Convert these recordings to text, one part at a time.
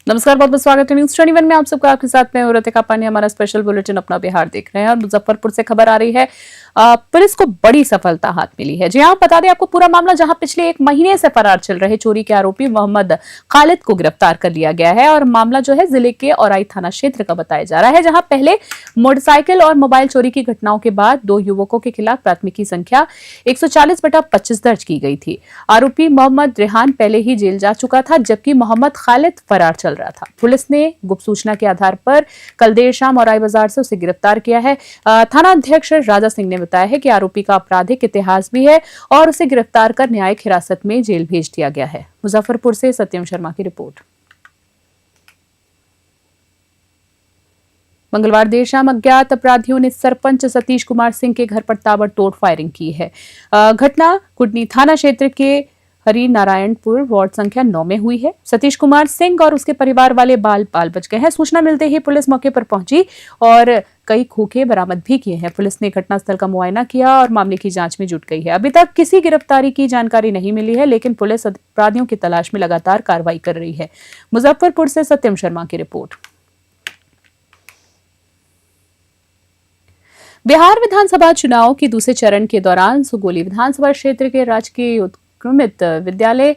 नमस्कार, बहुत बहुत स्वागत है न्यूज 21 में। आप सबका आपके साथ में रतिका पानी। हमारा स्पेशल बुलेटिन अपना बिहार देख रहे हैं और मुजफ्फरपुर से खबर आ रही है। पुलिस को बड़ी सफलता हाथ मिली है। जी हां, बता दें आपको पूरा मामला, जहां पिछले 1 महीने से फरार चल रहे चोरी के आरोपी मोहम्मद खालिद को गिरफ्तार कर लिया गया है। और मामला जो है जिले के औराई थाना क्षेत्र का बताया जा रहा है, जहां पहले मोटरसाइकिल और मोबाइल चोरी की घटनाओं के बाद 2 युवकों के खिलाफ प्राथमिकी संख्या 140/25 दर्ज की गई थी। आरोपी मोहम्मद रेहान पहले ही जेल जा चुका था, जबकि मोहम्मद खालिद फरार चल रहा था। पुलिस ने गुप्त सूचना के आधार पर कल देर शाम औराई बाजार से उसे गिरफ्तार किया है। थाना अध्यक्ष राजा सिंह ने बताया है कि आरोपी का आपराधिक इतिहास भी है और उसे गिरफ्तार कर न्यायिक हिरासत में जेल भेज दिया गया है। मुजफ्फरपुर से सत्यम शर्मा की रिपोर्ट। मंगलवार देर शाम अज्ञात अपराधियों ने सरपंच सतीश कुमार सिंह के घर पर ताबड़तोड़ फायरिंग की है। घटना कुडनी थाना क्षेत्र के हरि नारायणपुर वार्ड संख्या 9 में हुई है। सतीश कुमार सिंह और उसके परिवार वाले बाल बच गए हैं। सूचना मिलते ही पुलिस मौके पर पहुंची और कई खोखे बरामद भी किए हैं। पुलिस ने घटनास्थल का मुआयना किया और मामले की जांच में जुट गई है। अभी तक किसी गिरफ्तारी की जानकारी नहीं मिली है, लेकिन पुलिस अपराधियों की तलाश में लगातार कार्रवाई कर रही है। मुजफ्फरपुर से सत्यम शर्मा की रिपोर्ट। बिहार विधानसभा चुनाव के दूसरे चरण के दौरान सुगोली विधानसभा क्षेत्र के राजकीय उत्क्रमित विद्यालय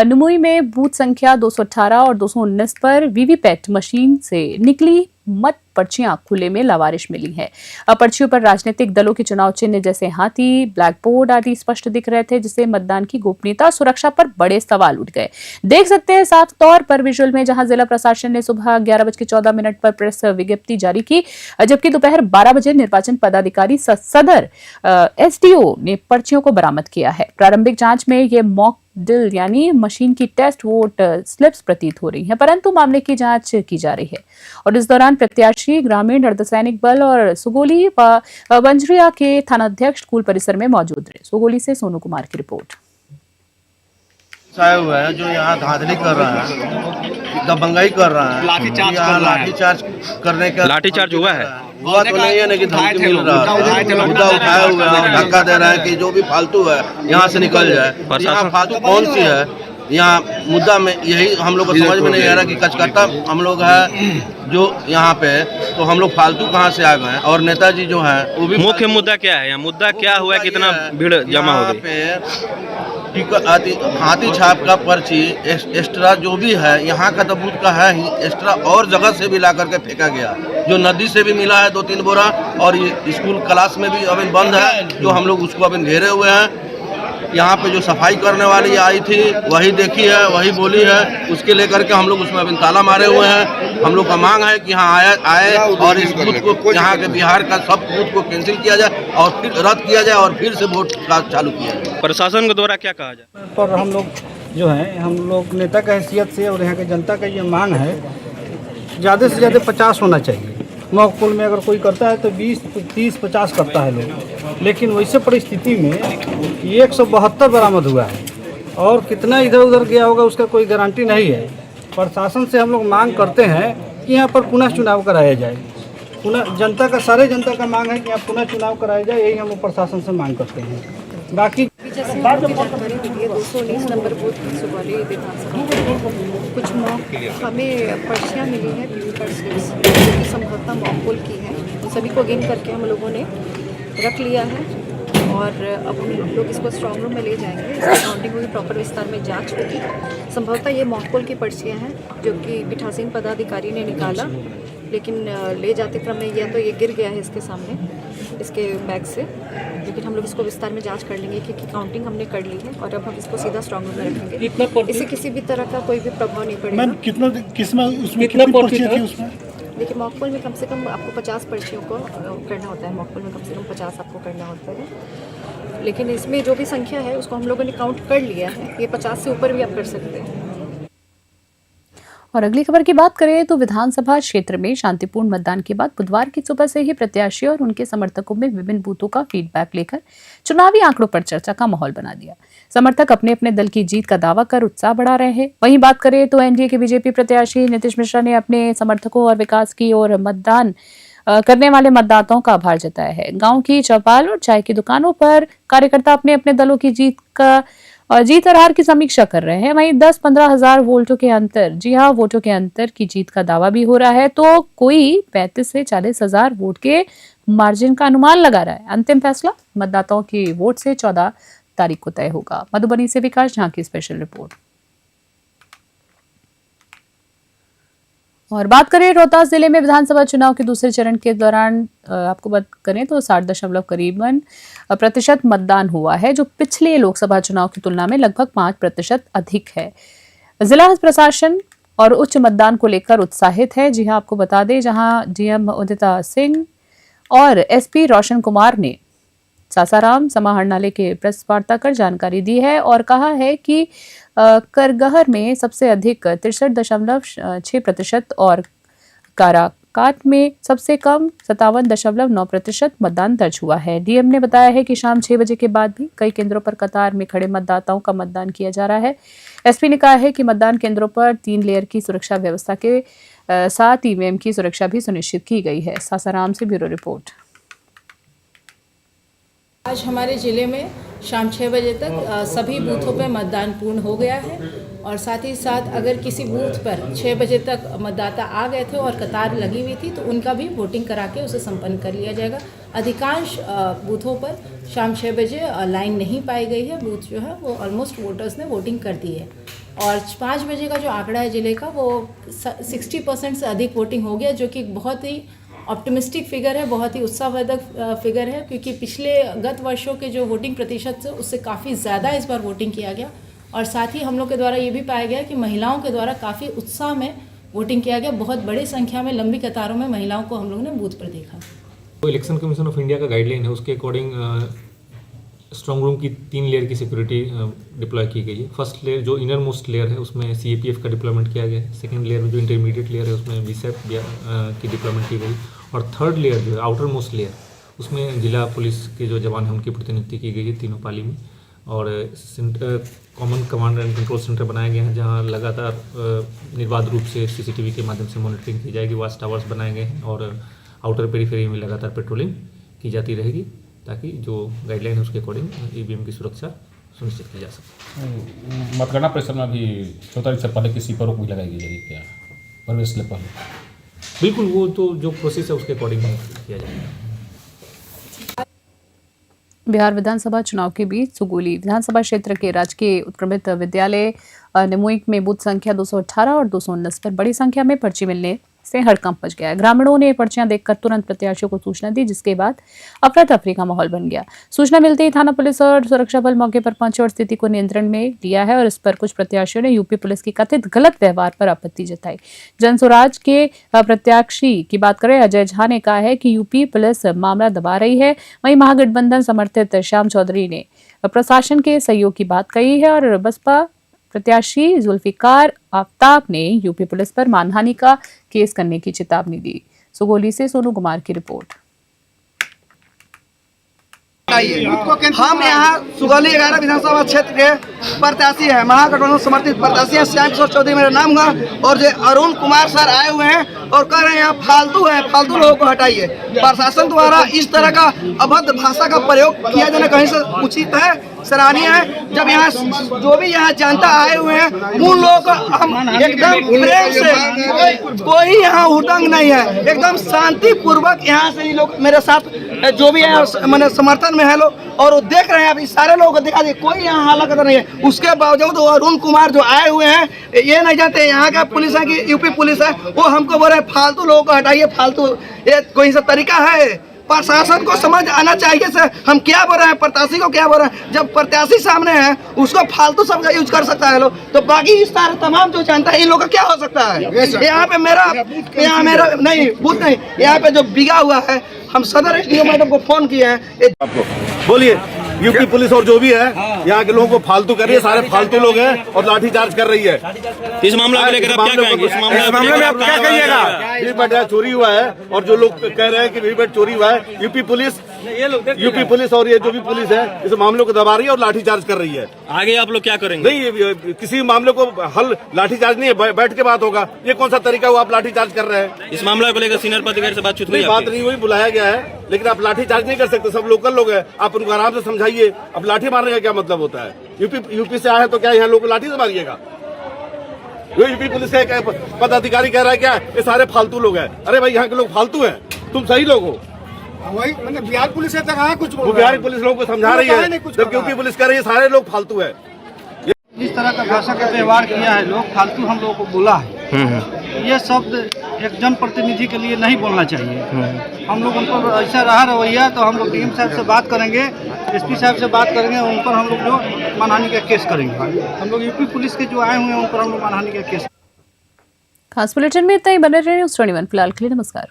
नुमुई में बूथ संख्या 218 और 219 पर वीवीपैट मशीन से निकली मत पर्चियां खुले में लावारिश मिली है। पर्चियों पर राजनीतिक दलों के चुनाव चिन्ह जैसे हाथी, ब्लैक बोर्ड आदि स्पष्ट दिख रहे थे, जिससे मतदान की गोपनीयता और सुरक्षा पर बड़े सवाल उठ गए। देख सकते हैं साफ तौर पर विजुअल में, जहां जिला प्रशासन ने सुबह 11:14 पर प्रेस विज्ञप्ति जारी की, जबकि दोपहर 12 बजे निर्वाचन पदाधिकारी सदर एसडीओ ने पर्चियों को बरामद किया है। प्रारंभिक जांच में ये मॉक ड्रिल यानी मशीन की टेस्ट वोट स्लिप्स प्रतीत हो रही हैं, परंतु मामले की जांच की जा रही है। और इस दौरान प्रत्याशी ग्रामीण अर्धसैनिक बल और सुगोली व बंजरिया के थानाध्यक्ष स्कूल परिसर में मौजूद रहे। सुगोली से सोनू कुमार की रिपोर्ट। आए हुए हैं जो यहाँ धांधली कर रहा है, दबंगाई कर रहा है, लाठीचार्ज करने का लाठीचार्ज हुआ है। हुआ तो नहीं है, लेकिन धमकी मिल रहा है, मुद्दा उठाए हुए हैं, धक्का दे रहे हैं कि जो भी फालतू है यहाँ से निकल जाए। यहाँ फालतू कौन सी है? यहाँ मुद्दा में यही हम लोग को समझ में नहीं आ रहा कि कचकट्टा हम लोग है जो यहाँ पे, तो हम लोग फालतू कहाँ से आ गए। और नेताजी जो है वो भी मुख्य मुद्दा क्या है? यहाँ मुद्दा क्या हुआ, कितना भीड़ जमा हो गई? हाथी छाप का पर्ची एक्स्ट्रा जो भी है यहाँ का तो बूथ का है ही, एक्स्ट्रा और जगह से भी ला करके फेंका गया, जो नदी से भी मिला है 2-3 बोरा, और ये स्कूल क्लास में भी अभी बंद है, जो हम लोग उसको अभी घेरे हुए हैं। यहाँ पे जो सफाई करने वाली आई थी वही देखी है, वही बोली है, उसके लेकर के हम लोग उसमें अभी ताला मारे हुए हैं। हम लोग का मांग है कि यहाँ आए और इस बूथ को, यहाँ के बिहार का सब बूथ को कैंसिल किया जाए और फिर रद्द किया जाए और फिर से वोट चालू किया जाए। प्रशासन के द्वारा क्या कहा जाए? पर हम लोग जो है, हम लोग नेता का हैसियत से और यहाँ के जनता का ये मांग है, ज़्यादा से ज़्यादा 50 होना चाहिए। मॉकपोल में अगर कोई करता है तो 20, 30, 50 करता है लोग, लेकिन वैसे परिस्थिति में 172 बरामद हुआ है और कितना इधर उधर गया होगा उसका कोई गारंटी नहीं है। प्रशासन से हम लोग मांग करते हैं कि यहाँ पर पुनः चुनाव कराया जाए। पुनः जनता का, सारे जनता का मांग है कि यहाँ पुनः चुनाव कराया जाए, यही हम लोग प्रशासन से मांग करते हैं। बाकी जानकारी मिली है 219 नंबर बूथ सुगौली विधानसभा कुछ मॉक हमें पर्चियाँ मिली हैं वीवीपैट स्लिप्स, जो कि संभवतः मॉक पोल की है। उन सभी को गिन करके हम लोगों ने रख लिया है और अब हम लोग इसको स्ट्रॉन्ग रूम में ले जाएंगे। इसकी काउंटिंग होगी, प्रॉपर विस्तार में जांच होगी। संभवतः ये मॉक पोल की पर्चियाँ हैं जो कि पीठासीन पदाधिकारी ने निकाला, लेकिन ले जाते क्रम में या तो ये गिर गया है इसके सामने, इसके बैग से, लेकिन हम लोग इसको विस्तार में जांच कर लेंगे कि काउंटिंग हमने कर ली है और अब हम इसको सीधा स्ट्रॉन्ग रूम में रखेंगे। इससे किसी भी तरह का कोई भी प्रभाव नहीं पड़ेगा। मैम कितना पर्ची थी उसमें? देखिए, मॉकपोल में कम से कम आपको 50 पर्चियों को करना होता है। मॉकपोल में कम से कम 50 आपको करना होता है, लेकिन इसमें जो भी संख्या है उसको हम लोगों ने काउंट कर लिया है। ये 50 से ऊपर भी आप कर सकते हैं। और अगली खबर की बात करें तो विधानसभा क्षेत्र में शांतिपूर्ण मतदान के बाद बुधवार की सुबह से ही प्रत्याशी और उनके समर्थकों में विभिन्न बूथों का फीडबैक लेकर चुनावी आंकड़ों पर चर्चा का माहौल बना दिया। समर्थक अपने अपने दल की जीत का दावा कर उत्साह बढ़ा रहे हैं। वहीं बात करें तो एनडीए के बीजेपी प्रत्याशी नीतीश मिश्रा ने अपने समर्थकों और विकास की ओर मतदान करने वाले मतदाताओं का आभार जताया है। गांव की चौपाल और चाय की दुकानों पर कार्यकर्ता अपने अपने दलों की जीत का और जीत और हार की समीक्षा कर रहे हैं। वहीं 10-15 हजार वोटों के अंतर, जी हाँ, वोटों के अंतर की जीत का दावा भी हो रहा है, तो कोई 35 से 40 हजार वोट के मार्जिन का अनुमान लगा रहा है। अंतिम फैसला मतदाताओं की वोट से 14 तारीख को तय होगा। मधुबनी से विकास झा की स्पेशल रिपोर्ट। और बात करें रोहतास जिले में विधानसभा चुनाव के दूसरे चरण के दौरान आपको बात करें तो 60 करीबन प्रतिशत मतदान हुआ है, जो पिछले लोकसभा चुनाव की तुलना में लगभग 5% अधिक है। जिला प्रशासन और उच्च मतदान को लेकर उत्साहित है। जी हां, आपको बता दें, जहां डीएम उदिता सिंह और एसपी रोशन कुमार ने सासाराम समाहरणालय के प्रेस वार्ता कर जानकारी दी है और कहा है कि करगहर में सबसे अधिक 63.6% और काराकाट में सबसे कम 57.9% मतदान दर्ज हुआ है। डीएम ने बताया है कि शाम 6 बजे के बाद भी कई केंद्रों पर कतार में खड़े मतदाताओं का मतदान किया जा रहा है। एसपी ने कहा है कि मतदान केंद्रों पर 3 लेयर की सुरक्षा व्यवस्था के साथ ईवीएम की सुरक्षा भी सुनिश्चित की गई है। सासाराम से ब्यूरो रिपोर्ट। आज हमारे ज़िले में शाम 6 बजे तक सभी बूथों पर मतदान पूर्ण हो गया है और साथ ही साथ अगर किसी बूथ पर 6 बजे तक मतदाता आ गए थे और कतार लगी हुई थी तो उनका भी वोटिंग करा के उसे संपन्न कर लिया जाएगा। अधिकांश बूथों पर शाम 6 बजे लाइन नहीं पाई गई है। बूथ जो है वो ऑलमोस्ट वोटर्स ने वोटिंग कर दी है और 5 बजे का जो आंकड़ा है ज़िले का वो 60% से अधिक वोटिंग हो गया, जो कि बहुत ही ऑप्टिमिस्टिक फिगर है, बहुत ही उत्साहवर्धक फिगर है, क्योंकि पिछले गत वर्षों के जो वोटिंग प्रतिशत से उससे काफ़ी ज़्यादा इस बार वोटिंग किया गया और साथ ही हम लोग के द्वारा ये भी पाया गया कि महिलाओं के द्वारा काफ़ी उत्साह में वोटिंग किया गया। बहुत बड़ी संख्या में लंबी कतारों में महिलाओं को हम लोग ने बूथ पर देखा। तो इलेक्शन कमीशन ऑफ इंडिया का गाइडलाइन है, उसके अकॉर्डिंग स्ट्रॉन्ग रूम की 3 लेयर की सिक्योरिटी डिप्लॉय की गई है। फर्स्ट लेयर जो इनर मोस्ट लेयर है उसमें सीएपीएफ का डिप्लॉयमेंट किया गया है। सेकंड लेयर में जो इंटरमीडिएट लेयर है उसमें बीएसएफ की डिप्लॉयमेंट की गई और थर्ड लेयर जो है आउटर मोस्ट लेयर उसमें जिला पुलिस के जो जवान हैं उनकी प्रतिनियुक्ति की गई है तीनों पाली में और common command and control centre बनाए गए हैं जहां लगातार निर्बाध रूप से सीसीटीवी के माध्यम से मॉनिटरिंग की जाएगी। वॉच टावर्स बनाए गए हैं और आउटर पेरीफेरी में लगातार पेट्रोलिंग की जाती रहेगी ताकि जो गाइडलाइन है उसके अकॉर्डिंग ईवीएम की सुरक्षा सुनिश्चित की जा सके। मतगणना परिसर में भी 14 तारीख से पहले किसी पर रोक भी लगाई जाएगी क्या प्रवेश से पहले? बिल्कुल, वो तो जो प्रोसेस है उसके अकॉर्डिंग किया जाएगा। बिहार विधानसभा चुनाव के बीच सुगोली विधानसभा क्षेत्र के राजकीय उत्क्रमित विद्यालय निमुई में बूथ संख्या 218 और 219 पर बड़ी संख्या में पर्ची मिलने से हड़कंप मच गया। ग्रामीणों ने पर्चियां देखकर तुरंत प्रत्याशियों को सूचना दी, जिसके बाद अफरा तफरी का माहौल बन गया। सूचना मिलते ही थाना पुलिस और सुरक्षा बल मौके पर पहुंचे और स्थिति को नियंत्रण में लिया है और इस पर कुछ प्रत्याशियों ने यूपी पुलिस की कथित गलत व्यवहार पर आपत्ति जताई। जनसुराज के प्रत्याशी की बात करें, अजय झा ने कहा है कि यूपी पुलिस मामला दबा रही है। वहीं महागठबंधन समर्थित श्याम चौधरी ने प्रशासन के सहयोग की बात कही है और बसपा प्रत्याशी जुल्फिकार आफ्ताब ने यूपी पुलिस पर मानहानि का केस करने की चेतावनी दी। सुगोली से सोनू कुमार की रिपोर्ट। हम यहाँ सुगौली 11 विधानसभा क्षेत्र के प्रत्याशी हैं, महागठबंधन समर्थित प्रत्याशी हैं। श्याम चौधरी मेरा नाम हुआ और जो अरुण कुमार सर आए हुए हैं और कह रहे हैं यहाँ फालतू है, फालतू लोगों को हटाइए। प्रशासन द्वारा इस तरह का अभद्र भाषा का प्रयोग किया जाना कहीं से उचित है, सराहनीय है। जब यहाँ जो भी यहाँ जनता आए हुए हैं उन लोगों को हम एकदम प्रेम से, कोई यहाँ हुड़दंग नहीं है, एकदम शांति पूर्वक यहाँ से ये लोग मेरे साथ जो भी है मैंने समर्थन में है लोग और वो देख रहे हैं। अभी सारे लोगों को दिखा दिए, कोई यहाँ हालात नहीं है। उसके बावजूद वो अरुण कुमार जो आए हुए हैं ये नहीं जानते यहाँ का पुलिस है कि यूपी पुलिस है, वो हमको बोल रहे हैं फालतू लोगों को हटाइए, फालतू। ये कोई सा तरीका है? प्रशासन को समझ आना चाहिए सर, हम क्या बोल रहे हैं, प्रत्याशी को क्या बोल रहे हैं। जब प्रत्याशी सामने है उसको फालतू शब्द का यूज कर सकता है लोग, तो बाकी इस सारे तमाम जो जानता है इन लोगों का क्या हो सकता है? यहाँ पे यहाँ मेरा नहीं बूथ नहीं, यहाँ पे जो बिगा हुआ है हम सदर एसडीओ मैडम को फोन किए हैं। आपको बोलिए, यूपी पुलिस और जो भी है यहाँ के लोगों को फालतू कर रही है, सारे फालतू लोग हैं और लाठीचार्ज कर रही है। इस मामले को लेकर आप क्या कहेंगे? इस मामले में आप क्या कहिएगा? वीवीपैट चोरी हुआ है और जो लोग कह रहे हैं कि वीवीपैट चोरी हुआ है, यूपी पुलिस और ये जो भी पुलिस है इस मामले को दबा रही है और लाठीचार्ज कर रही है। आगे आप लोग क्या करेंगे? नहीं, किसी मामले को हल लाठीचार्ज नहीं है, बैठ के बात होगा। ये कौन सा तरीका हुआ आप लाठीचार्ज कर रहे हैं? इस मामले को लेकर सीनियर पदाधिकारी से बातचीत हुई? बात नहीं हुई, बुलाया गया है, लेकिन आप लाठीचार्ज नहीं कर सकते। सब लोकल लोग हैं, आप उनको आराम से समझाइए। अब लाठी मारने का क्या मतलब होता है? यूपी से आए हैं तो क्या यहाँ लोग को लाठी से मारिएगा? जो यूपी पुलिस का एक पदाधिकारी कह रहा है क्या ये सारे फालतू लोग हैं। अरे भाई यहाँ के लोग फालतू हैं, तुम सही लोग हो। वही मैंने बिहार पुलिस है तक कुछ वो बिहारी पुलिस लोगों को समझा रही है, जबकि यूपी पुलिस कह रही है सारे लोग फालतू है। जिस तरह का भाषा का व्यवहार किया है लोग फालतू हम लोगों को बोला है, ये शब्द एक जनप्रतिनिधि के लिए नहीं बोलना चाहिए। हम लोग उन पर ऐसा रहा रवैया तो हम लोग डीएम साहब से बात करेंगे, एसपी साहब से बात करेंगे, उन पर हम लोग जो मानहानि का केस करेंगे। हम लोग यूपी पुलिस के जो आए हुए हैं उन पर हम लोग मानहानि का केस। खास बुलेटिन में इतना ही। बने रहे न्यूज़ 21 फिलहाल के लिए नमस्कार।